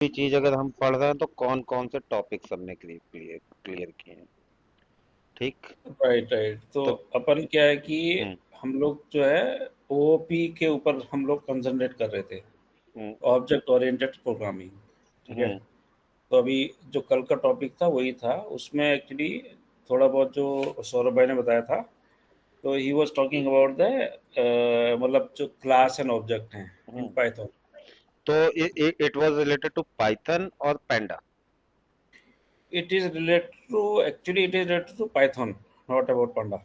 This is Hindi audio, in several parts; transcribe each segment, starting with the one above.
भी चीज अगर हम पढ़ रहे हैं तो कौन कौन से टॉपिक्स हमने क्लियर क्लियर किए हैं। ठीक। Right right. तो तो अपन क्या है कि हम्म हम लोग जो है ओओपी के ऊपर हम लोग कंसंट्रेट कर रहे थे, हम्म ऑब्जेक्ट ओरिएंटेड प्रोग्रामिंग। ठीक है। हम्म तो अभी जो कल का टॉपिक था वही था, उसमें एक्चुअली थोड़ा बहुत जो सौरभ भाई ने बताया था, तो he was talking about the मतलब जो क्लास एंड ऑब्जेक्ट हैं इन हम्म। पाइथन। तो it was related to Python और panda. It is related to, actually it is related to Python, not about panda.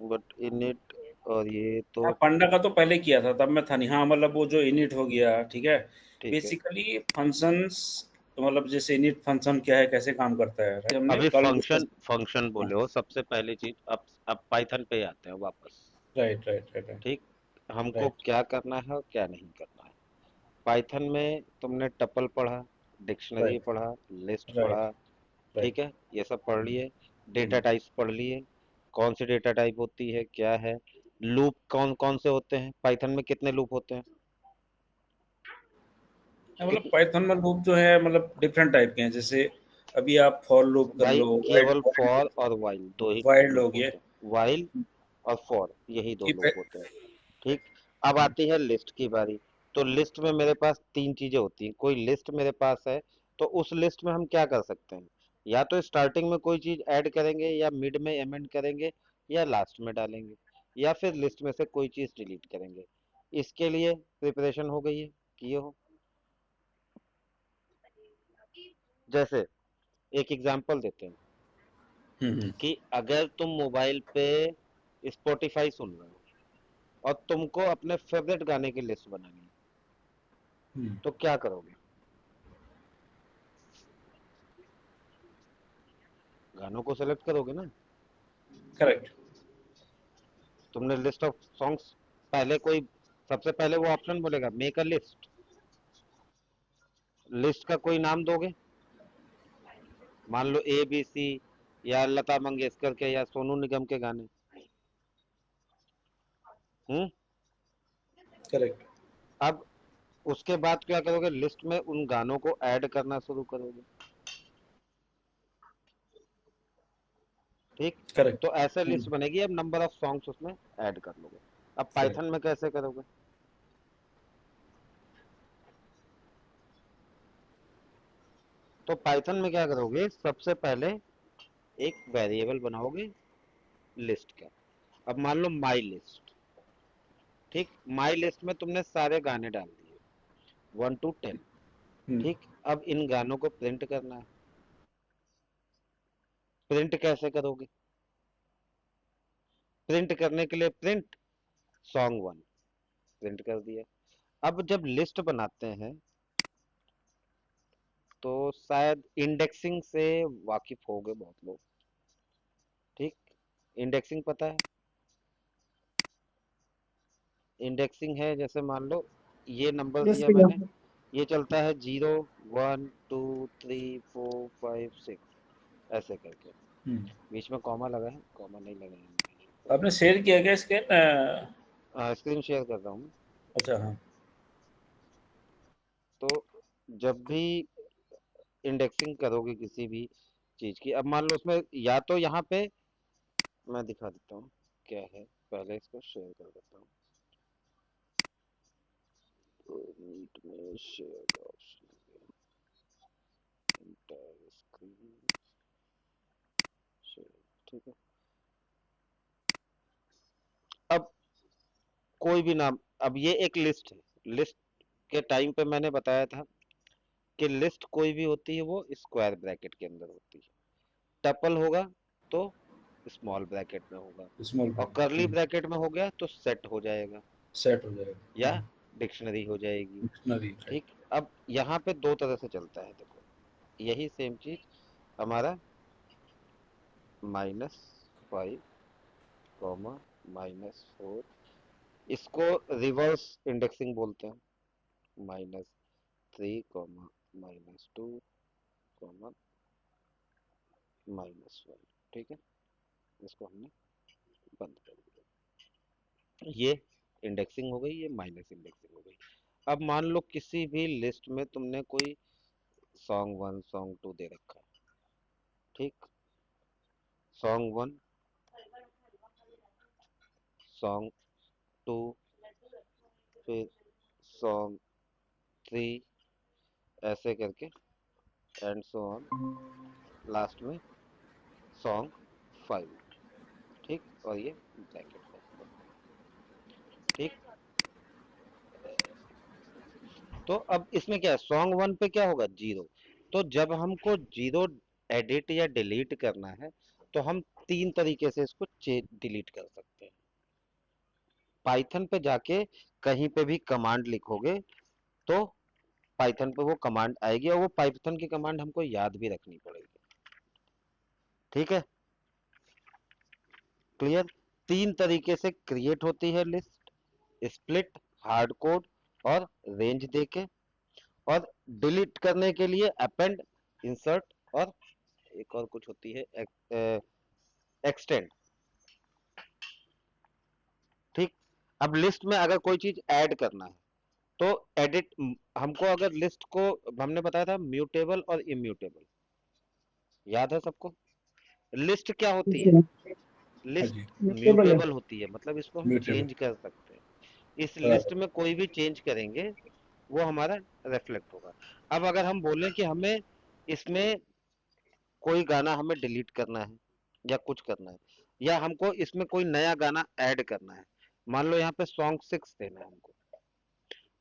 But in it और ये तो हाँ, पांडा का तो पहले किया था, तब मैं था नहीं। हाँ, मतलब वो जो इनिट हो गया, ठीक है। ठीक है। बेसिकली फंक्शंस, मतलब जैसे इनिट फंक्शन क्या है, कैसे काम करता है, right? हमने अभी कल डिस्कस। फंक्शन फंक्शन बोले हो सबसे पहली चीज। अब पाइथन पे आते हैं वापस। राइट राइट राइट ठीक। हमको राइट क्या करना है और क्या नहीं करना है। पाइथन में तुमने टपल पढ़ा, डिक्शनरी राइट पढ़ा, लिस्ट राइट पढ़ा। राइट। ठीक है, ये सब पढ़ लिए। डेटा हम्म। टाइप्स पढ़ लिए, कौन सी डेटा टाइप होती है क्या है। लूप कौन कौन से होते हैं, पाइथन में कितने लूप होते हैं। मतलब कित पाइथन में लूप जो है, मतलब डिफरेंट टाइप के हैं। जैसे अभी आप फॉर लूप कर भाई लो, वाइड केवल फॉर और वाइल दो ही वाइड लूप हो गए। होते हैं। वाइल और फॉर यही दो इफ लूप होते हैं। ठीक। अब आती है लिस्ट की बारी। तो लिस्ट में मेरे पास तीन चीजें होती हैं। कोई लिस्ट मेरे पास है तो उस लिस्ट में हम क्या कर सकते हैं। या तो स्टार्टिंग में कोई चीज ऐड करेंगे, या मिड में एमेंड करेंगे, या लास्ट में डालेंगे, या फिर लिस्ट में से कोई चीज डिलीट करेंगे। इसके लिए प्रिपरेशन हो गई है, किए हो। जैसे एक एग्जांपल देते हैं हम्म कि अगर तुम मोबाइल पे स्पॉटिफाई सुन रहे हो और तुमको अपने फेवरेट गाने की लिस्ट बनानी है, हम्म। तो क्या करोगे। गानों को सेलेक्ट करोगे ना। करेक्ट। तुमने लिस्ट ऑफ सॉन्ग्स, पहले कोई सबसे पहले वो ऑप्शन बोलेगा मेक अ लिस्ट। लिस्ट का कोई नाम दोगे, मान लो ए बी सी, या लता मंगेशकर के या सोनू निगम के गाने। हम्म। करेक्ट। अब उसके बाद क्या करोगे, लिस्ट में उन गानों को ऐड करना शुरू करोगे। ठीक। करेक्ट। तो ऐसे लिस्ट बनेगी, अब नंबर ऑफ सॉन्ग्स उसमें ऐड कर लोगे। अब पाइथन करेक्ट। में कैसे करोगे। तो पाइथन में क्या करोगे, सबसे पहले एक वेरिएबल बनाओगे लिस्ट का। अब मान लो माई लिस्ट। ठीक। माई लिस्ट में तुमने सारे गाने डाल दिए 1 to 10। हम्म। ठीक। अब इन गानों को प्रिंट करना है। प्रिंट कैसे करोगे। प्रिंट करने के लिए प्रिंट song 1 प्रिंट कर दिया। अब जब लिस्ट बनाते हैं तो शायद इंडेक्सिंग से वाकिफ होंगे बहुत लोग। ठीक। इंडेक्सिंग पता है। इंडेक्सिंग है, जैसे मान लो ये नंबर यस दिया भैया। मैंने, ये चलता है 0 1 2 3 4 5 6 ऐसे करके। हम्म। बीच में कॉमा लगा है, कॉमा नहीं लगाया आपने शेयर किया क्या इसके मैंने। स्क्रीन शेयर कर रहा हूँ। अच्छा हाँ। तो जब भी इंडेक्सिंग करोगे किसी भी चीज की, अब मान लो उसमें या तो यहाँ पे मैं दिखा देता हूँ क्या है। पहले इसको शेयर कर देता हूँ। तो मीट में शेयर का ऑप्शन, इंटायर स्क्रीन शेयर। ठीक है। अब कोई भी नाम, अब ये एक लिस्ट है। लिस्ट के टाइम पे मैंने बताया था कि लिस्ट कोई भी होती है वो स्क्वायर ब्रैकेट के अंदर होती है। टपल होगा तो स्मॉल ब्रैकेट में होगा, स्मॉल और करली ब्रैकेट में हो गया तो सेट हो जाएगा, सेट हो जाएगा। या हाँ। डिक्शनरी हो जाएगी। Dictionary, right. ठीक। अब यहाँ पे दो तरह से चलता है, देखो यही सेम चीज हमारा -5 कॉमा -4, इसको रिवर्स इंडेक्सिंग बोलते हैं। -3 -2 -1। ठीक है। इसको हमने बंद कर दिया। ये इंडेक्सिंग हो गई, ये माइनस इंडेक्सिंग हो गई। अब मान लो किसी भी लिस्ट में तुमने कोई सॉन्ग 1 सॉन्ग 2 दे रखा है, ठीक। सॉन्ग 1, सॉन्ग 2, फिर सॉन्ग 3, ऐसे करके एंड सो ऑन, लास्ट में सॉन्ग 5, ठीक। और ये ब्रैकेट बंद कर दो, ठीक। तो अब इसमें क्या है, सॉन्ग 1 पे क्या होगा, 0। तो जब हमको 0 एडिट या डिलीट करना है तो हम तीन तरीके से इसको डिलीट कर सकते हैं। पाइथन पे जाके कहीं पे भी कमांड लिखोगे तो पाइथन पे वो कमांड आएगी, और वो पाइथन की कमांड हमको याद भी रखनी पड़ेगी, ठीक है। क्लियर। तीन तरीके से क्रिएट होती है लिस्ट, स्प्लिट, हार्ड कोड और रेंज देके। और डिलीट करने के लिए अपेंड, इंसर्ट और एक और कुछ होती है, एक्सटेंड, ठीक। अब लिस्ट में अगर कोई चीज ऐड करना है तो एडिट, हमको अगर लिस्ट को, हमने बताया था म्यूटेबल और इम्यूटेबल, याद है सबको। लिस्ट क्या होती है, जी। हाँ लिस्ट जी, म्यूटेबल है। म्यूटेबल होती है, मतलब इसको हम म्यूटेबल। चेंज कर सकते हैं। इस लिस्ट बराबर। में कोई भी चेंज करेंगे वो हमारा रिफ्लेक्ट होगा। अब अगर हम बोले कि हमें इसमें कोई गाना हमें डिलीट करना है या कुछ करना है, या हमको इसमें कोई नया गाना ऐड करना है, मान लो यहाँ पे सॉन्ग 6 देना है हमको,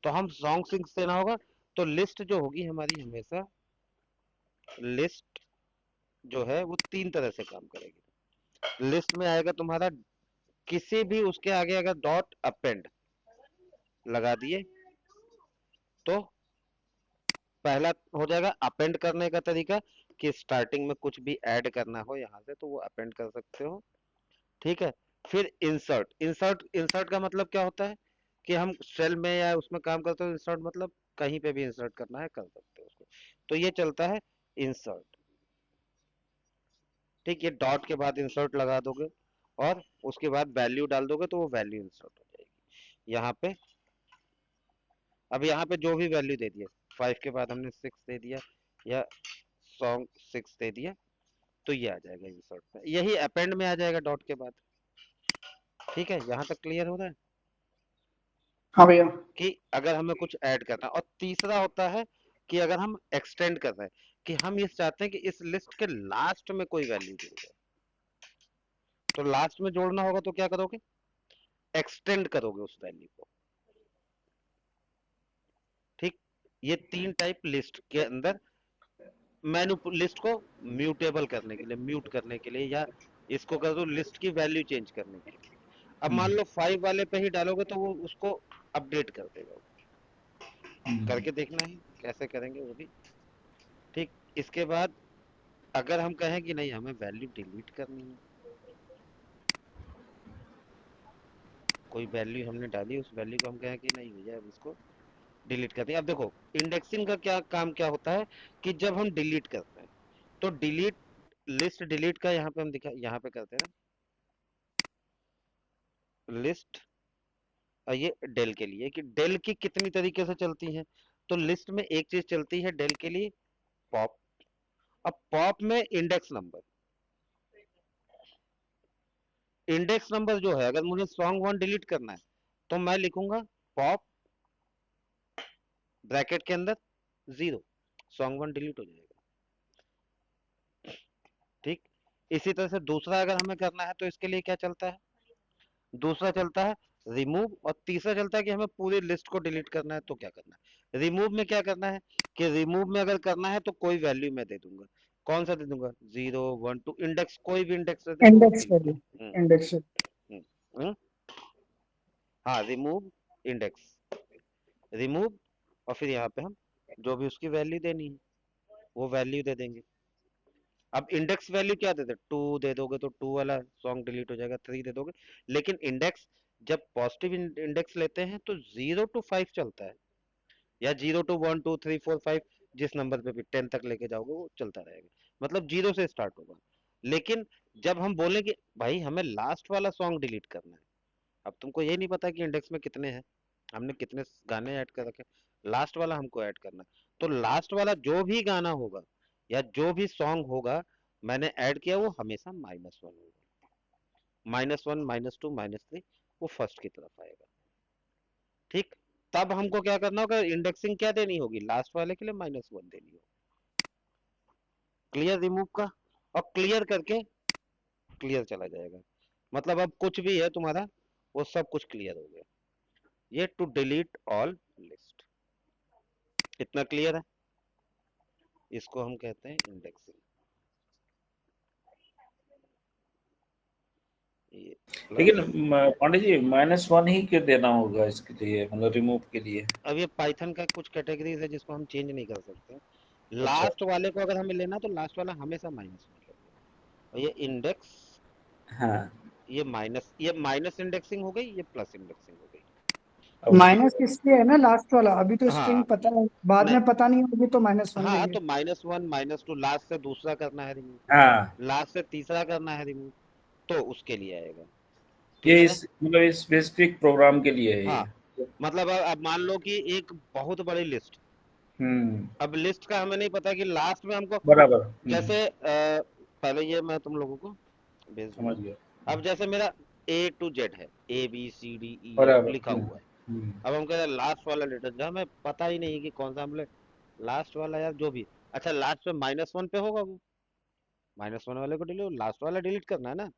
तो हम सॉन्ग 6 देना होगा। तो लिस्ट जो होगी हमारी हमेशा, लिस्ट जो है वो तीन तरह से काम करेगी। लिस्ट में आएगा तुम्हारा, किसी भी उसके आगे अगर डॉट अपेंड लगा दिए तो पहला हो जाएगा अपेंड करने का तरीका, कि स्टार्टिंग में कुछ भी ऐड करना हो यहाँ से तो वो अपेंड कर सकते हो, ठीक है। फिर इंसर्ट, इंसर्ट का मतलब क्या होता है, कि हम सेल में या उसमें काम करते हो, इंसर्ट मतलब कहीं पे भी इंसर्ट करना है कर सकते हो उसको। तो ये चलता है इंसर्ट, ठीक। ये डॉट के बाद इंसर्ट लगा दोगे और उसके बाद वैल्यू डाल दोगे तो वो वैल्यू इंसर्ट हो जाएगी यहाँ पे। अब यहाँ पे जो भी वैल्यू दे दिया, 5 के बाद हमने 6 दे दिया या सॉन्ग 6 दे दिया, तो ये आ जाएगा इंसर्ट में, यही अपेंड में आ जाएगा डॉट के बाद, ठीक है। यहाँ तक क्लियर हो रहा है हाँ भैया। कि अगर हमें कुछ ऐड करना है। और तीसरा होता है कि अगर हम एक्सटेंड कर रहे हैं, कि हम ये चाहते हैं कि इस लिस्ट के लास्ट में कोई वैल्यू जुड़ जाए, तो लास्ट में जोड़ना होगा तो क्या करोगे, एक्सटेंड करोगे उस वैल्यू को, ठीक। ये तीन टाइप लिस्ट के अंदर, मैन्यू लिस्ट को म्यूटेबल करने के लिए, म्यूट करने के लिए, या इसको कर दो लिस्ट की वैल्यू चेंज करने के लिए। अब मान लो 5 वाले पे ही डालोगे तो वो उसको अपडेट कर देगा, करके देखना है कैसे करेंगे वो भी, ठीक। इसके बाद अगर हम कहें कि नहीं हमें वैल्यू डिलीट करनी है, कोई वैल्यू हमने डाली, उस वैल्यू को हम कहें कि नहीं भैया अब इसको डिलीट करते हैं। अब देखो इंडेक्सिंग का क्या काम क्या होता है, कि जब हम डिलीट करते हैं तो डिलीट, लिस्ट डिलीट का यहाँ पे हम दिखा, यहाँ पे करते हैं ना लिस्ट, ये डेल के लिए, कि डेल की कितनी तरीके से चलती है। तो लिस्ट में एक चीज चलती है डेल के लिए, पॉप। अब पॉप में इंडेक्स नंबर, इंडेक्स नंबर जो है, अगर मुझे सॉन्ग 1 डिलीट करना है तो मैं लिखूंगा पॉप ब्रैकेट के अंदर 0, सॉन्ग 1 डिलीट हो जाएगा, ठीक। इसी तरह से दूसरा अगर हमें करना है तो इसके लिए क्या चलता है, दूसरा चलता है रिमूव, और तीसरा चलता है कि हमें पूरी लिस्ट को डिलीट करना है तो क्या करना है। रिमूव में क्या करना है, कि रिमूव में अगर करना है तो कोई वैल्यू मैं दे दूंगा, कौन सा दे दूंगा, 0 1 2, इंडेक्स कोई भी इंडेक्स दे दे तो वो इंडेक्स डिलीट वैल्यू। हो। इंडेक्स। हम्म, हाँ रिमूव इंडेक्स, रिमूव, और फिर यहाँ पे हम जो भी उसकी वैल्यू देनी है वो वैल्यू दे देंगे। अब इंडेक्स वैल्यू क्या देते, 2 दे दोगे तो 2 वाला सॉन्ग डिलीट हो जाएगा, 3 दे दोगे। लेकिन इंडेक्स जब पॉजिटिव इंडेक्स लेते हैं तो 0 to 5 चलता है, या 0 to 1 2 3 4 5, जिस नंबर पे भी 10 तक लेके जाओगे वो चलता रहेगा, मतलब 0 से स्टार्ट होगा। लेकिन जब हम बोले कि भाई हमें लास्ट वाला सॉन्ग डिलीट करना है, अब तुमको ये नहीं पता कि इंडेक्स में कितने हैं, हमने कितने गाने ऐड कर रखे, लास्ट वाला हमको ऐड करना है। तो लास्ट वाला जो भी गाना होगा या जो भी सॉन्ग होगा मैंने ऐड किया वो हमेशा -1 होगा। -1, -2, -3 वो फर्स्ट की तरफ आएगा। ठीक, तब हमको क्या करना होगा, इंडेक्सिंग क्या देनी होगी, लास्ट वाले के लिए -1 देनी होगी। क्लियर रिमूव का, और क्लियर करके क्लियर चला जाएगा, मतलब अब कुछ भी है तुम्हारा वो सब कुछ क्लियर हो गया। ये टू डिलीट ऑल लिस्ट, इतना क्लियर है। इसको हम कहते हैं इंडेक्सिंग। ये लेकिन प्लस, पांडे जी -1 ही क्यों देना होगा इसके लिए, मतलब रिमूव के लिए? अब ये पाइथन का कुछ कैटेगरीज है जिसको हम चेंज नहीं कर सकते। अच्छा। लास्ट वाले को अगर हमें लेना तो लास्ट वाला हमेशा -1 लगेगा। और ये इंडेक्स, हाँ। ये माइनस इंडेक्सिंग हो गई, ये प्लस इंडेक्सिंग हो गई। अब उसकी माइनस इसलिए है ना लास्ट वाला, अभी तो हाँ, स्ट्रिंग पता है, बाद नहीं, में पता नहीं होगी तो -1 हाँ देंगे। तो -1, -2, लास्ट से दूसरा करना है रिमूव, हाँ, लास्ट से तीसरा करना है रिमूव, तो उसके लिए आएगा। ये क्लियर है। इस मतलब इस स्पेसिफिक प्रोग्राम के लिए है हाँ, ये। मतलब अब मान लो कि एक बहुत बड़ी लिस्ट, हुँ, अब लिस्ट का हमें नहीं पता कि लास्ट में हमको, बराबर। जैसे पहले ये मैं तुम लोगों को भेज समझ दूंगा। गया। अब जैसे मेरा A to Z है, ABCDEF बराबर। लिखा हुआ है। हुँ, अब हम कह रहे हैं लास्ट वाला लेटर, जहाँ हमें पता ही नहीं कि कौन सा हमने लास्ट वाला, यार जो भी, अच्छा लास्ट में -1 पे होगा वो, -1 वाले को डिलीट, लास्ट वाला डिलीट करना है ना,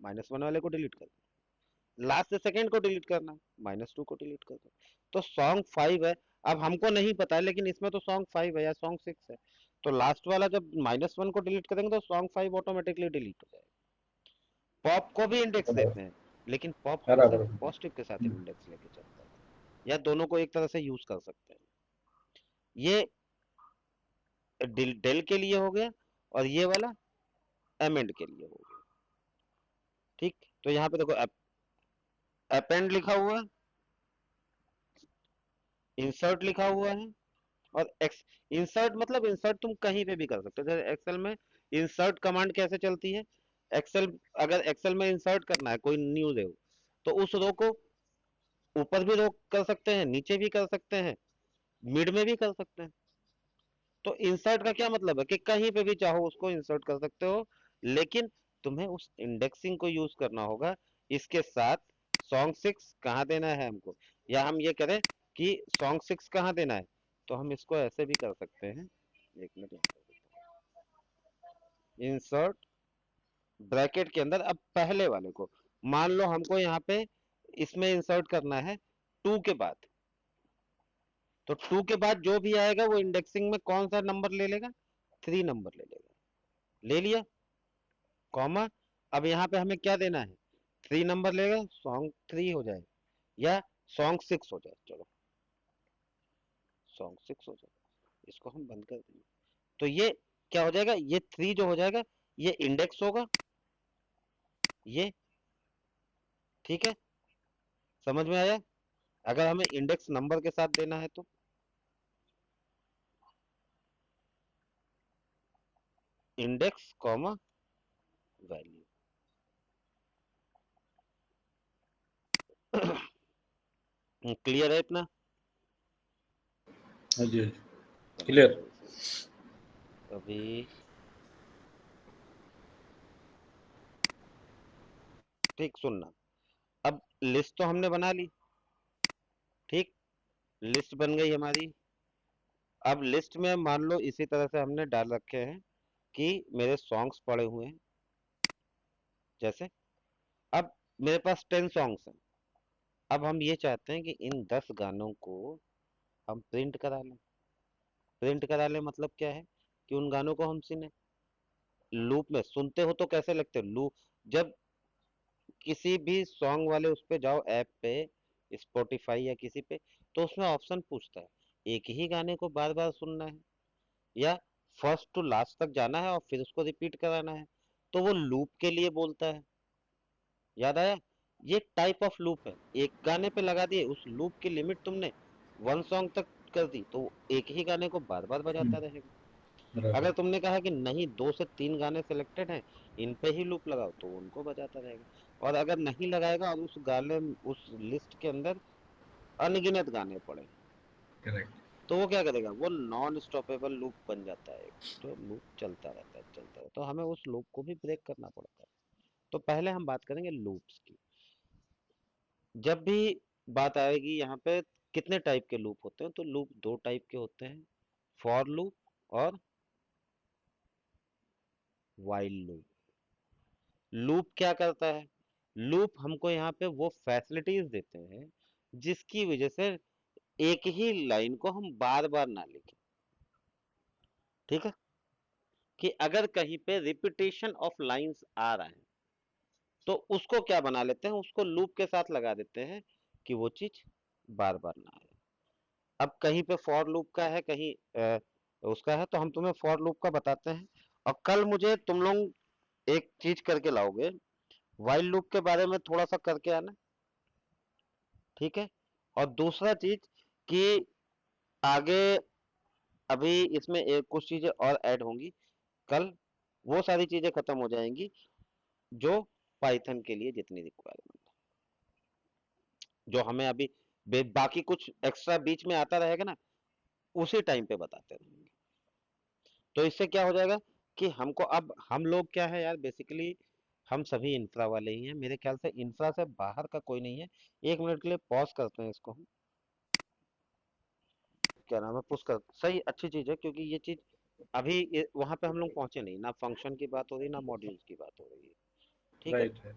-1 वाले को डिलीट करना, लास्ट से सेकंड को डिलीट करना, -2 को डिलीट करना। तो सॉन्ग 5 है, अब हमको नहीं पता है लेकिन इसमें तो सॉन्ग 5 है या सॉन्ग 6 है, तो लास्ट वाला जब -1 को डिलीट करेंगे तो सॉन्ग 5 ऑटोमेटिकली डिलीट हो जाएगा। पॉप को भी इंडेक्स बराबर, देते हैं, लेकिन पॉप हमेशा बराबर। पॉजिटिव के साथ हुँ, इंडेक्स लेके चलता है, या दोनों को एक तरह से यूज कर सकते हैं। ये डेल के लिए हो गया, और ये वाला एमेंड के लिए हो गया। ठीक, तो यहाँ पे देखो अपेंड लिखा हुआ है, इंसर्ट लिखा हुआ है, और एक्स, इंसर्ट मतलब इंसर्ट तुम कहीं पे भी कर सकते हो। जैसे एक्सेल में इंसर्ट कमांड कैसे चलती है, एक्सेल, अगर एक्सेल में इंसर्ट करना है कोई न्यूज है तो उस रो को ऊपर भी रो कर सकते हैं, नीचे भी कर सकते हैं, मिड में भी कर सकते हैं। तो इंसर्ट का क्या मतलब है कि कहीं पे भी चाहो उसको इंसर्ट कर सकते हो, लेकिन तुम्हें उस इंडेक्सिंग को यूज करना होगा इसके साथ। सॉन्ग 6 कहाँ देना है हमको, या हम ये करें कि सॉन्ग 6 कहाँ देना है, तो हम इसको ऐसे भी कर सकते हैं। एक मिनट, इंसर्ट ब्रैकेट के अंदर, अब पहले वाले को मान लो हमको यहाँ पे इसमें इंसर्ट करना है 2 के बाद, तो 2 के बाद जो भी आएगा वो इंडेक्सिंग में कौन सा नंबर ले लेगा, 3 नंबर ले लेगा। ले लिया, कॉमा, अब यहाँ पे हमें क्या देना है, 3 नंबर लेगा, सॉन्ग 3 हो जाए या सॉन्ग 6 हो जाए, चलो सॉन्ग 6 हो जाए, इसको हम बंद कर देंगे। तो ये क्या हो जाएगा, ये 3 जो हो जाएगा ये इंडेक्स होगा, ये, ठीक है, समझ में आया। अगर हमें इंडेक्स नंबर के साथ देना है तो इंडेक्स कॉमा वैल्यू। क्लियर है इतना। हाँ जी, क्लियर। कंट्रोल से अभी ठीक सुनना, अब लिस्ट तो हमने बना ली, ठीक, लिस्ट बन गई हमारी। अब लिस्ट में मान लो इसी तरह से हमने डाल रखे हैं कि मेरे सॉन्ग्स पड़े हुए हैं, जैसे अब मेरे पास 10 सॉन्ग्स हैं। अब हम ये चाहते हैं कि इन 10 गानों को हम प्रिंट करा लें। प्रिंट करा लें मतलब क्या है कि उन गानों को हम सुने, लूप में सुनते हो तो कैसे लगते हो, लूप, जब किसी भी सॉन्ग वाले उस पे जाओ ऐप पे, स्पॉटिफाई या किसी पे, तो उसमें ऑप्शन पूछता है एक ही गाने को बार बार सुनना है या फर्स्ट टू लास्ट तक जाना है और फिर उसको रिपीट कराना है, तो वो लूप के लिए बोलता है। याद आया, ये टाइप ऑफ लूप है, एक गाने पे लगा दिए, उस लूप की लिमिट तुमने 1 सॉन्ग तक कर दी तो वो एक ही गाने को बार बार हुँ, बजाता रहेगा। बराबर। अगर तुमने कहा कि नहीं 2 से 3 गाने सिलेक्टेड हैं, इन पे ही लूप लगाओ, तो उनको बजाता रहेगा। और अगर नहीं लगाएगा और उस गाने, उस लिस्ट के अंदर अनगिनत गाने पड़े हैं, करेक्ट। तो वो क्या करेगा, वो नॉन स्टॉपेबल लूप बन जाता है, जो लूप चलता रहता है चलता है, तो हमें उस लूप को भी ब्रेक करना पड़ता है। तो पहले हम बात करेंगे लूप्स की। जब भी बात आएगी यहाँ पे कितने टाइप के लूप होते हैं, तो लूप दो टाइप के होते हैं, फॉर लूप और वाइल लूप। लूप क्या करता है, लूप हमको यहाँ पे वो फैसिलिटीज देते हैं जिसकी वजह से एक ही लाइन को हम बार बार ना लिखें। ठीक है, कि अगर कहीं पे रिपीटेशन ऑफ लाइंस आ रहा है तो उसको क्या बना लेते हैं, उसको लूप के साथ लगा देते हैं कि वो चीज बार बार ना आए। अब कहीं पे फॉर लूप का है, कहीं उसका है, तो हम तुम्हें फॉर लूप का बताते हैं। और कल मुझे तुम लोग एक चीज करके लाओगे, वाइल लूप के बारे में थोड़ा सा करके आना, ठीक है। और दूसरा चीज कि आगे अभी इसमें एक कुछ चीजें और ऐड होंगी कल, वो सारी चीजें खत्म हो जाएंगी जो पाइथन के लिए जितनी रिक्वायरमेंट, जो हमें अभी बाकी कुछ एक्स्ट्रा बीच में आता रहेगा ना, उसी टाइम पे बताते रहेंगे। तो इससे क्या हो जाएगा कि हमको, अब हम लोग क्या है यार, बेसिकली हम सभी इंफ्रा वाले ही हैं, मेरे ख्याल से इंफ्रा से बाहर का कोई नहीं है। 1 मिनट के लिए पॉज करते हैं इसको हम, क्या नाम है, पुश कर, सही, अच्छी चीज है, क्योंकि ये चीज अभी वहां पे हम लोग पहुंचे नहीं ना, फंक्शन की बात हो रही ना मॉड्यूल्स की बात हो रही है। ठीक है, राइट है।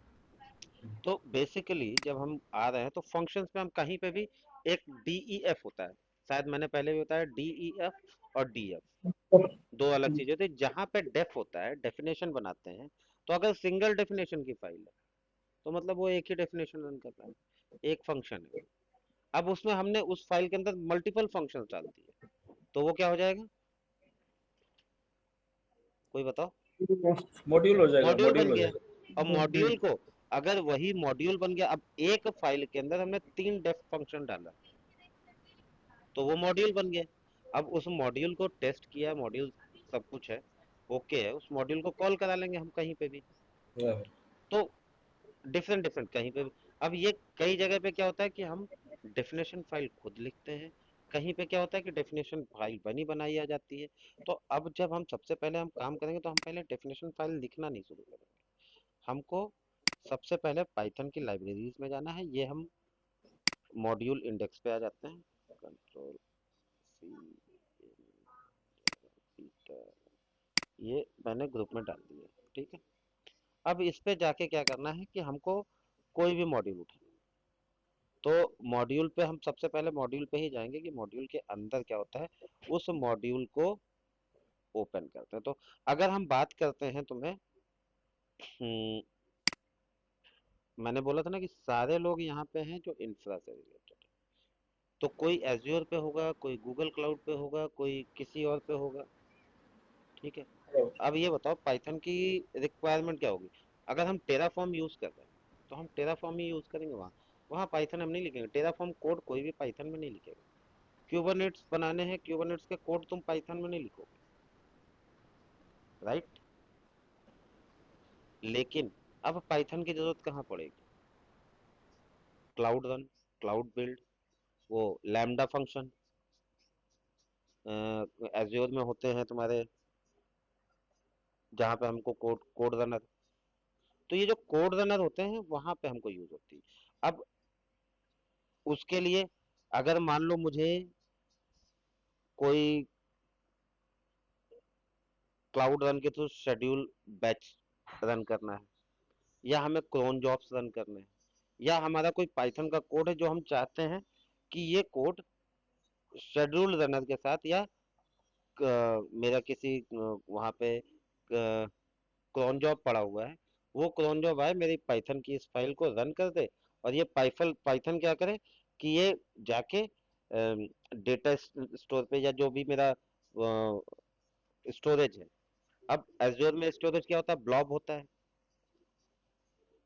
तो बेसिकली जब हम आ रहे हैं तो फंक्शंस में हम कहीं पे भी एक डीईएफ होता है, शायद मैंने पहले भी बताया, डीईएफ और डीएफ दो अलग चीजें होती है। जहां पे डेफ होता है, डेफिनेशन बनाते हैं, तो अगर सिंगल डेफिनेशन की फाइल है तो मतलब वो एक ही डेफिनेशन रन कर रहा है, एक फंक्शन है। अब उसमें हमने उस फाइल के अंदर मल्टीपल फंक्शंस डाल दिए, तो वो क्या हो जाएगा, कोई बताओ। मॉड्यूल हो जाएगा, मॉड्यूल मॉड्यूल बन हो गया। जाएगा। अब मॉड्यूल को, अगर वही मॉड्यूल बन गया, अब एक फाइल के अंदर हमने 3 डेफ फंक्शन डाला, तो वो मॉड्यूल बन गया। अब उस मॉड्यूल को टेस्ट किया, मॉड्यूल सब कुछ है, ओके है, उस मॉड्यूल को कॉल करा लेंगे हम कहीं पे भी। बराबर। तो डिफरेंट डिफरेंट कहीं पे भी। अब ये कई जगह पे क्या होता है कि हम डेफिनेशन फाइल खुद लिखते हैं, कहीं पे क्या होता है कि डेफिनेशन फाइल बनी बनाई आ जाती है। तो अब जब हम सबसे पहले हम काम करेंगे तो हम पहले डेफिनेशन फाइल लिखना नहीं शुरू करेंगे, हमको सबसे पहले पाइथन की लाइब्रेरीज में जाना है। ये हम मॉड्यूल इंडेक्स पे आ जाते हैं, कंट्रोल सी, ये मैंने ग्रुप में डाल दिया, ठीक है। अब इस पे जाके क्या करना है कि हमको कोई भी मॉड्यूल उठाना, तो मॉड्यूल पे हम सबसे पहले मॉड्यूल पे ही जाएंगे कि मॉड्यूल के अंदर क्या होता है, उस मॉड्यूल को ओपन करते हैं। तो अगर हम बात करते हैं तुम्हें, मैंने बोला था ना कि सारे लोग यहाँ पे हैं जो इंफ्रा से रिलेटेड, तो कोई एज्योर पे होगा, कोई गूगल क्लाउड पे होगा, कोई किसी और पे होगा, ठीक है। अब ये बताओ पाइथन की रिक्वायरमेंट क्या होगी। अगर हम टेराफॉर्म यूज कर रहे हैं तो हम टेराफॉर्म ही यूज करेंगे, वहाँ वहाँ पाइथन हम नहीं लिखेंगे, टेराफॉर्म कोड कोई भी पाइथन में नहीं लिखेगा। क्यूबरनेट्स बनाने हैं, क्यूबरनेट्स के कोड तुम पाइथन में नहीं लिखोगे, राइट। लेकिन अब पाइथन की जरूरत कहाँ पड़ेगी, क्लाउड रन, क्लाउड बिल्ड, वो लैम्डा फंक्शन एज्योर में होते हैं तुम्हारे, जहाँ पे हमको कोड कोड रनर, तो ये जो कोड रनर होते हैं वहां पे हमको यूज होती है। अब उसके लिए अगर मान लो मुझे कोई क्लाउड रन के थ्रू शेड्यूल बैच रन करना है, या हमें क्रोन जॉब्स रन करने हैं, या हमारा कोई पाइथन का कोड है जो हम चाहते हैं कि ये कोड शेड्यूल रनर के साथ, या मेरा किसी वहाँ पे क्रोन जॉब पड़ा हुआ है, वो क्रोन जॉब आए मेरी पाइथन की इस फाइल को रन कर दे, और ये पाइथन क्या करे कि ये जाके डेटा स्टोर पे, या जो भी मेरा स्टोरेज है, अब एज्योर में स्टोरेज क्या होता है, ब्लॉब होता है,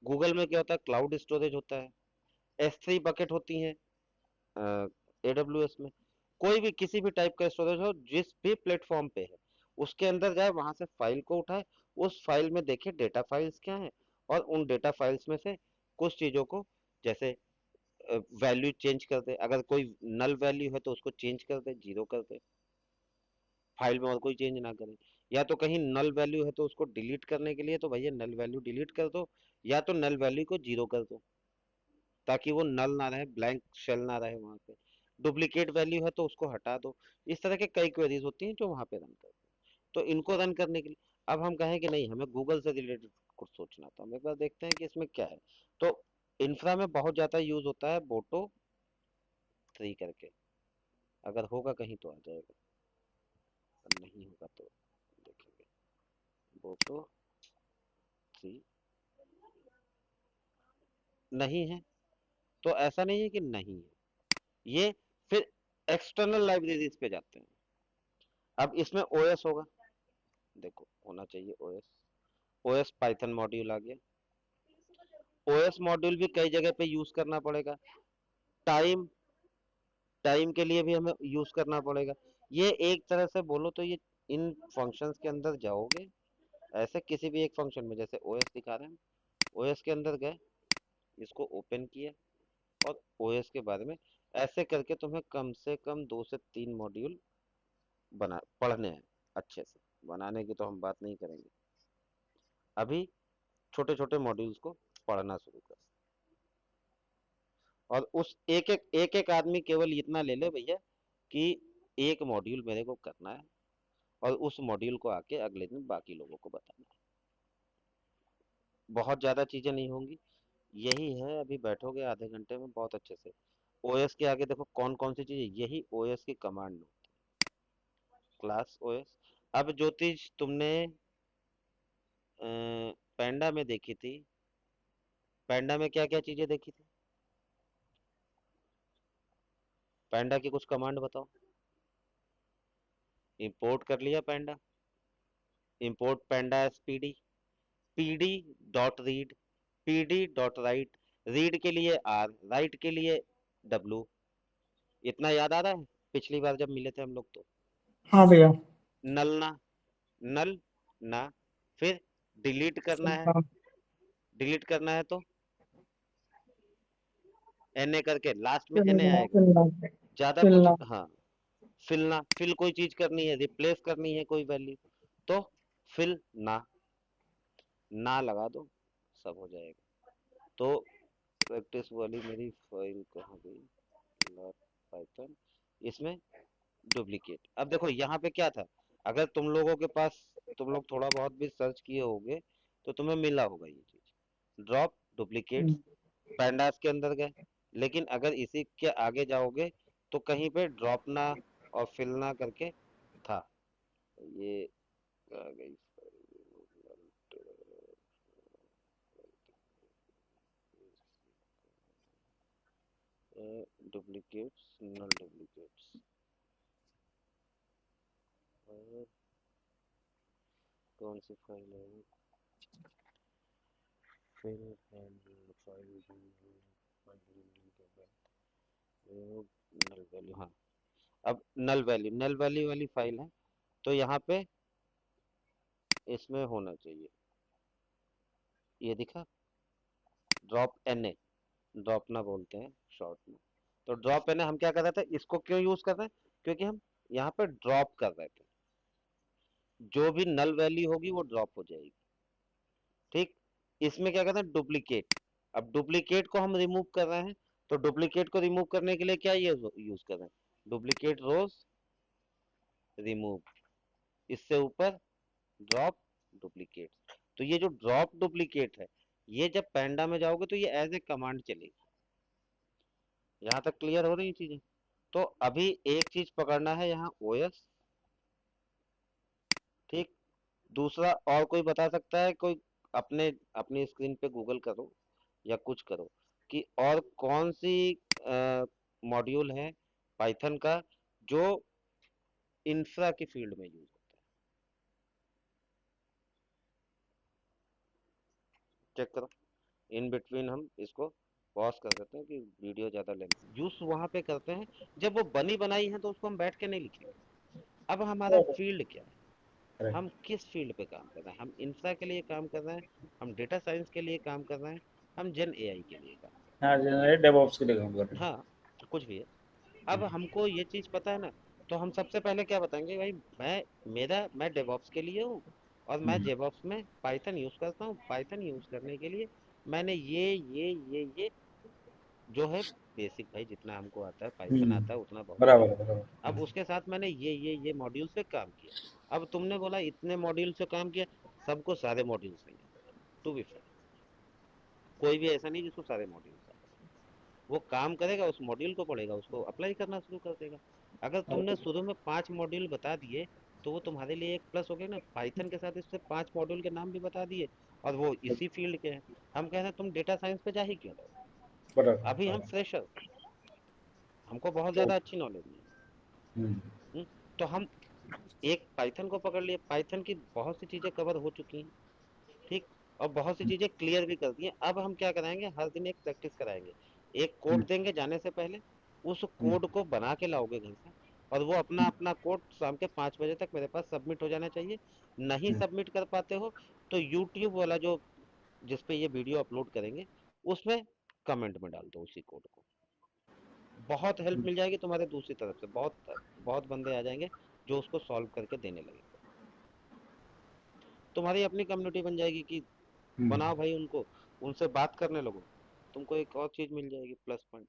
गूगल में क्या होता है, क्लाउड स्टोरेज होता है, S3 बकेट होती हैं AWS में। कोई भी किसी भी टाइप का स्टोरेज हो, जिस भी प्लेटफॉर्म पे है, उसके अंदर जाए, वहां से फाइल को उठाए, उस फाइल में देखे डेटा फाइल्स क्या हैं, और उन डेटा फाइल्स में से कुछ चीजों को, जैसे वैल्यू चेंज कर दे, अगर कोई नल वैल्यू है तो उसको चेंज कर दे, जीरो कर दे, फाइल में और कोई चेंज ना करे। या तो कहीं नल वैल्यू है तो उसको डिलीट करने के लिए तो भैया नल वैल्यू डिलीट कर दो, या तो नल वैल्यू को जीरो कर दो, ताकि वो नल ना रहे, ब्लैंक शेल ना रहे वहां पे। डुप्लीकेट वैल्यू है तो उसको हटा दो। इस तरह के कई क्वेरीज होती हैं जो वहां पे रन करते हैं। तो इनको रन करने के लिए अब हम कहें कि नहीं हमें गूगल से रिलेटेड कुछ सोचना, तो हम एक बार देखते हैं कि इसमें क्या है। तो इंफ्रा में बहुत ज्यादा यूज होता है बोटो 3 करके, अगर होगा कहीं तो आ जाएगा, और नहीं होगा तो देखेंगे। बोटो 3 नहीं है तो ऐसा नहीं है कि नहीं है, ये फिर एक्सटर्नल लाइब्रेरीज पे जाते हैं। अब इसमें ओएस होगा, देखो होना चाहिए ओएस। ओएस पाइथन मॉड्यूल आ गया। ओएस मॉड्यूल भी कई जगह पे यूज करना पड़ेगा। टाइम टाइम के लिए भी हमें यूज करना पड़ेगा। ये एक तरह से बोलो तो ये इन फंक्शंस के अंदर जाओगे, ऐसे किसी भी एक फंक्शन में, जैसे ओएस दिखा रहे हैं, ओएस के अंदर गए, इसको ओपन किया, और ओएस के बारे में ऐसे करके तुम्हें कम से कम 2 से 3 मॉड्यूल बना पढ़ने हैं। अच्छे से बनाने की तो हम बात नहीं करेंगे, अभी छोटे छोटे मॉड्यूल्स को पढ़ना शुरू कर। और उस एक एक आदमी केवल इतना ले ले भैया कि एक मॉड्यूल मेरे को करना है, और उस मॉड्यूल को आके अगले दिन बाकी लोगों को बताना है। बहुत ज्यादा चीजें नहीं होंगी, यही है। अभी बैठोगे आधे घंटे में बहुत अच्छे से। ओएस के आगे देखो कौन कौन सी चीजें, यही ओएस की कमांड होती है, क्लास ओएस। अब जो चीज तुमने पैंडा में देखी थी, पैंडा में क्या क्या चीजें देखी थी, पैंडा की कुछ कमांड बताओ। इंपोर्ट कर लिया panda, import panda as PD, PD dot read, PD dot write, read के लिए आर, राइट के लिए डब्लू। इतना याद आ रहा है पिछली बार जब मिले थे हम लोग तो। हाँ भैया। नल ना, नल ना, फिर डिलीट करना है, हाँ, डिलीट करना है तो एन करके लास्ट में एन फिलना आएगा। फिलना ज्यादा कुछ, फिलना। हाँ। फिलना, फिल कोई चीज करनी है, रिप्लेस करनी है कोई वैल्यू, तो फिल ना, ना लगा दो, सब हो जाएगा। तो प्रैक्टिस वाली मेरी फाइल कहाँ गई, पाइथन, इसमें डुप्लीकेट। अब देखो यहाँ पे क्या था, अगर तुम लोगों के पास, तुम लोग थोड़ा बहुत भी सर्च किए होगे तो तुम्हें मिला होगा ये चीज, ड्रॉप डुप्लीकेट्स, पैंडास के अंदर गए। लेकिन अगर इसी के आगे जाओगे तो कहीं पे ड्रॉप ना और फिलना करके था। ये आ गई डुप्लीकेट्स, नल डुप्लीकेट्स, कौन सी फाइल है, fill handle file, null value, हाँ। अब नल वैल्यू वाली फाइल है, तो यहाँ पे इसमें होना चाहिए, ये दिखा, ड्रॉप एन, ड्रॉप ना बोलते हैं शॉर्ट में। तो ड्रॉप एन हम क्या कर रहे थे, इसको क्यों यूज कर रहे हैं, क्योंकि हम यहाँ पे ड्रॉप कर रहे थे, जो भी नल वैल्यू होगी वो ड्रॉप हो जाएगी। ठीक, इसमें क्या कहते हैं, डुप्लीकेट। अब डुप्लीकेट को हम रिमूव कर रहे हैं, तो डुप्लीकेट को रिमूव करने के लिए क्या ये यूज कर रहे हैं, डुप्लीकेट रोज रिमूव, इससे ऊपर ड्रॉप डुप्लीकेट। तो ये जो ड्रॉप डुप्लीकेट है, ये जब पैंडा में जाओगे तो ये एज ए कमांड चलेगी। यहाँ तक क्लियर हो रही चीजें। तो अभी एक चीज पकड़ना है यहाँ ओएस। ठीक, दूसरा और कोई बता सकता है, कोई अपने अपनी स्क्रीन पे गूगल करो या कुछ करो कि और कौन सी मॉड्यूल है पाइथन का जो इंफ्रा की फील्ड में यूज होता है, चेक करो। इन बिटवीन हम इसको पॉज कर देते हैं कि वीडियो ज्यादा लेंथ यूज वहां पे करते हैं, जब वो बनी बनाई है तो उसको हम बैठ के नहीं लिखेंगे। अब हमारा फील्ड क्या है, राइट। हम किस फील्ड पे काम कर रहे हैं, हम इंफ्रा के लिए काम कर रहे हैं, हम डेटा साइंस के लिए काम कर रहे हैं, हम जेन एआई के लिए काम कर रहे हैं। हाँ, जनरली डेवऑप्स के लिए काम कर रहे हैं। हाँ, कुछ भी है। अब हमको ये चीज पता है ना, तो हम सबसे पहले क्या बताएंगे भाई, मैं डेवऑप्स के लिए हूँ, और मैं हुँ, डेवऑप्स में पाइथन यूज करता हूँ। पाइथन यूज करने के लिए मैंने ये जो है बेसिक भाई, जितना हमको आता है हुँ, पाइथन आता है उतना बहुत है। बराबर है, बराबर। अब उसके साथ मैंने ये मॉड्यूल से काम किया। अब तुमने बोला इतने मॉड्यूल से काम किया, सबको सारे मॉड्यूल्स नहीं आते, टू बी फ्रैंक। कोई भी ऐसा नहीं जिसको सारे मॉड्यूल्स आते हैं। वो काम करेगा, उस मॉड्यूल को पढ़ेगा, उसको अप्लाई करना शुरू कर देगा। अगर तुमने शुरू में 5 मॉड्यूल बता दिए, तो वो तुम्हारे लिए एक प्लस हो गया ना। पाइथन के साथ इससे 5 मॉड्यूल के नाम भी बता दिए, और वो इसी फील्ड के हैं। हम कह रहे हैं तुम डेटा साइंस पे जा ही क्यों रहे बराबर, हो, अभी हम बराबर। फ्रेशर, हमको बहुत तो ज्यादा अच्छी नॉलेज नहीं हुँ, है। तो हम एक पाइथन को पकड़ लिए, पाइथन की बहुत सी चीजें कवर हो चुकी हैं, ठीक, और बहुत सी हुँ, चीजें क्लियर भी कर दी हैं। अब हम क्या कराएंगे, हर दिन एक प्रैक्टिस कराएंगे। एक हुँ, कोड देंगे जाने से पहले, उस हुँ, कोड को बना के लाओगे घर से, और वो अपना अपना कोड शाम के 5 बजे तक मेरे पास सबमिट हो जाना चाहिए। नहीं हुँ, सबमिट कर पाते हो तो यूट्यूब वाला जो, जिसपे ये वीडियो अपलोड करेंगे, उसमें कमेंट में डाल दो उसी कोड को। बहुत हेल्प हुँ, मिल जाएगी तुम्हारे दूसरी तरफ से, बहुत बहुत बंदे आ जाएंगे जो उसको सॉल्व करके देने लगेंगे। तुम्हारी अपनी कम्युनिटी बन जाएगी कि हुँ, बनाओ भाई उनको, उनसे बात करने लगो, तुमको एक और चीज मिल जाएगी प्लस पॉइंट।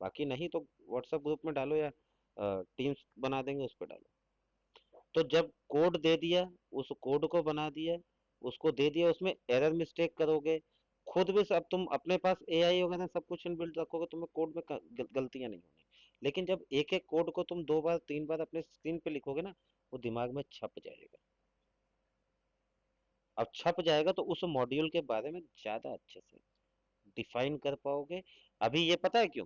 बाकी नहीं तो व्हाट्सएप ग्रुप में डालो, या टीम्स बना देंगे उस पर डालो। तो जब कोड दे दिया, उस कोड को बना दिया, उसको दे दिया, उसमें एरर मिस्टेक करोगे, खुद भी सब तुम अपने पास एआई वगैरह सब कुछ इनबिल्ट रखोगे, तुम्हें कोड में गलतियां नहीं होंगी। लेकिन जब एक एक कोड को तुम 2 बार 3 बार अपने स्क्रीन पे लिखोगे ना, वो दिमाग में छप जाएगा। अब छप जाएगा तो उस मॉड्यूल के बारे में ज्यादा अच्छे से डिफाइन कर पाओगे। अभी ये पता है क्यों,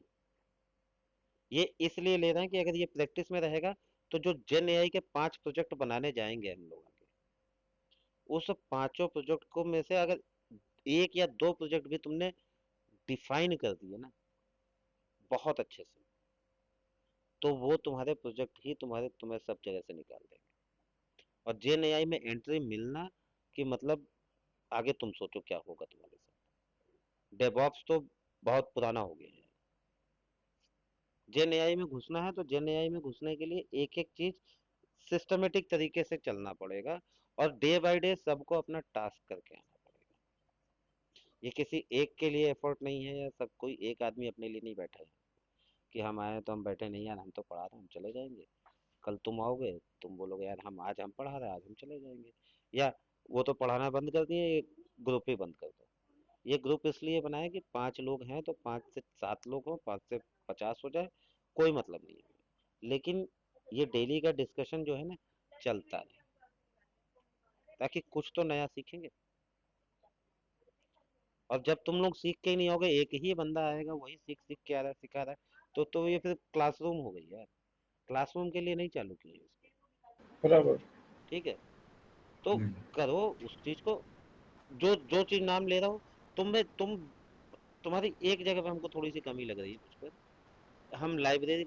ये इसलिए ले रहे हैं कि अगर ये प्रैक्टिस में रहेगा, तो जो जेन एआई के 5 प्रोजेक्ट बनाने जाएंगे हम लोग आगे, उस 5 प्रोजेक्ट को में से अगर 1 या 2 प्रोजेक्ट भी तुमने डिफाइन कर दिए ना बहुत अच्छे से, तो वो तुम्हारे प्रोजेक्ट ही तुम्हें सब जगह से निकाल देंगे। और जेन एआई में एंट्री मिलना कि मतलब, आगे तुम सोचो क्या होगा तुम्हारे साथ। डेवऑप्स तो बहुत पुराना हो गया है। जेन एआई में घुसना है तो जेन एआई में घुसने के लिए एक एक चीज सिस्टमेटिक तरीके से चलना पड़ेगा, और डे बाय डे सबको अपना टास्क करके आना पड़ेगा। ये किसी एक के लिए एफर्ट नहीं है, या सब कोई एक आदमी अपने लिए नहीं बैठा है कि हम आए तो हम बैठे नहीं यार, हम तो पढ़ा रहे हैं हम चले जाएंगे। कल तुम आओगे, तुम बोलोगे यार हम आज हम पढ़ा रहे हैं, आज हम चले जाएंगे। या वो तो पढ़ाना बंद कर दिए, ये ग्रुप ही बंद कर दो। ये ग्रुप इसलिए बनाया कि 5 लोग हैं तो 5 से 7 लोग हो, 5 से 50 हो जाए, कोई मतलब नहीं है। लेकिन ये डेली का डिस्कशन जो है ना, चलता रहे, ताकि कुछ तो नया सीखेंगे। और जब तुम लोग सीख के ही नहीं होगे, एक ही बंदा आएगा वही सीख सीख के आ रहा है सिखा रहा है, तो ये फिर क्लासरूम हो गई यार। क्लासरूम के लिए नहीं चालू किए इसको, बराबर। ठीक है। तो हुँ, करो उस चीज को, जो जो चीज नाम ले रहा हो। तुम्हारी एक जगह पे हमको थोड़ी सी कमी लग रही है मुझ पर। हम लाइब्रेरी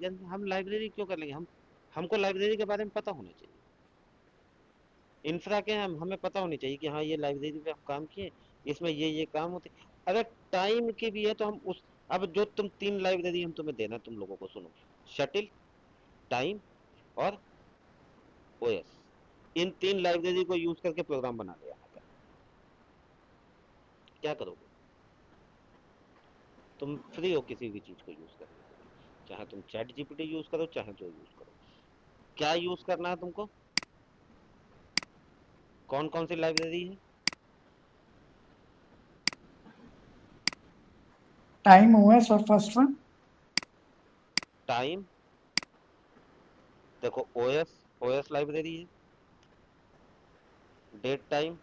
क्यों कर लेंगे, हम हमको लाइब्रेरी के बारे में पता होना चाहिए। इंफ्रा के हमें पता होनी चाहिए कि हाँ ये लाइब्रेरी पे हम काम किए, इसमें ये काम होते। अगर टाइम की भी है तो हम उस, अब जो तुम 3 लाइब्रेरी हम तुम्हें देना, तुम लोगों को सुनो, शटिल, टाइम और ओएस, इन 3 लाइब्रेरी को यूज करके प्रोग्राम बना लिया कल। क्या करोगे, तुम फ्री हो किसी भी चीज को यूज करने के लिए, चाहे तुम चैट जीपीटी यूज करो, चाहे जो यूज करो। क्या यूज करना है तुमको, कौन कौन सी लाइब्रेरी है। टाइम हुआ है सर फर्स्ट वन। टाइम, देखो ओएस, ओएस लाइब्रेरी है। डेट टाइम,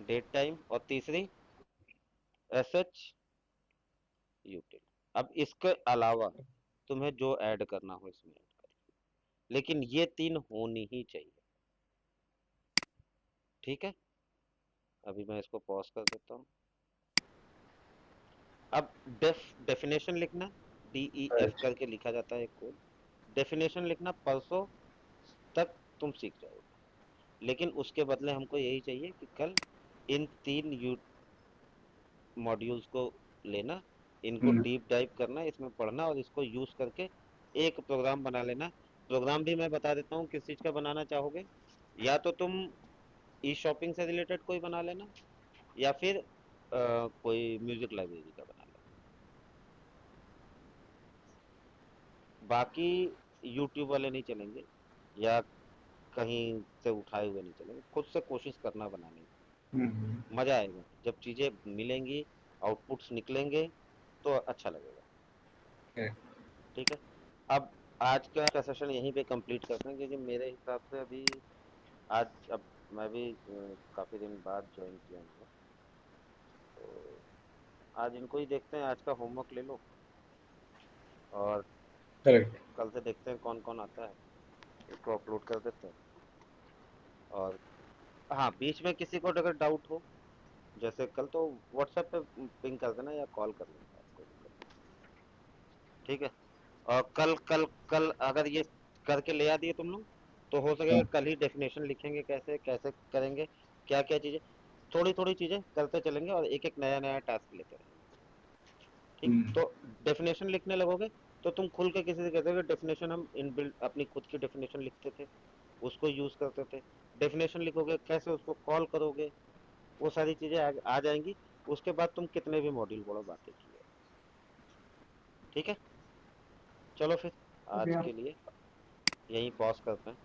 डेट टाइम, और तीसरी एस एच यूटिल। अब इसके अलावा तुम्हें जो ऐड करना हो इसमें ऐड कर, लेकिन ये 3 होनी ही चाहिए, ठीक है। अभी मैं इसको पॉज कर देता हूँ। अब डेफिनेशन लिखना, DEF राइट। करके लिखा जाता है एक कोड। डेफिनेशन लिखना परसों तक तुम सीख जाओगे, लेकिन उसके बदले हमको यही चाहिए कि कल इन 3 यू मॉड्यूल्स को लेना, इनको डीप डाइव करना, इसमें पढ़ना और इसको यूज करके एक प्रोग्राम बना लेना। प्रोग्राम भी मैं बता देता हूँ किस चीज का बनाना चाहोगे। या तो तुम ई शॉपिंग से रिलेटेड कोई बना लेना, या फिर कोई म्यूजिक लाइब्रेरी का बना लेना। बाकी यूट्यूब वाले नहीं चलेंगे, या कहीं से उठाए हुए नहीं चलेंगे, खुद से कोशिश करना बनाने की। मजा आएगा जब चीजें मिलेंगी, आउटपुट्स निकलेंगे, तो अच्छा लगेगा। ठीक है। अब आज का सेशन यहीं पे कंप्लीट करते हैं, क्योंकि मेरे हिसाब से अभी आज, अब मैं भी काफी दिन बाद ज्वाइन किया हूँ, तो आज इनको ही देखते हैं। आज का होमवर्क ले लो और करेक्ट। कल से देखते हैं कौन कौन आता है, इसको अपलोड कर देते हैं। और हाँ, बीच में किसी को अगर डाउट हो, जैसे कल, तो व्हाट्सएप पे पिंग कर देना या कॉल कर लेना, कोई दिक्कत नहीं। ठीक है। और कल कल कल अगर ये करके ले आ दिए तुम लोग, तो हो सकेगा कल ही डेफिनेशन लिखेंगे, कैसे कैसे करेंगे, क्या क्या चीजें, थोड़ी थोड़ी चीजें करते चलेंगे और एक एक नया नया टास्क लेते रहेंगे। ठीक। तो डेफिनेशन लिखने लगोगे तो तुम खुल के किसी से कहते हो डेफिनेशन हम इनबिल्ट अपनी खुद की डेफिनेशन लिखते थे, उसको यूज करते थे। डेफिनेशन लिखोगे, कैसे उसको कॉल करोगे, वो सारी चीजें आ जाएंगी। उसके बाद तुम कितने भी मॉड्यूल पढ़ो, बातें की है। ठीक है। चलो फिर आज Okay. के लिए यहीं पॉज करते हैं।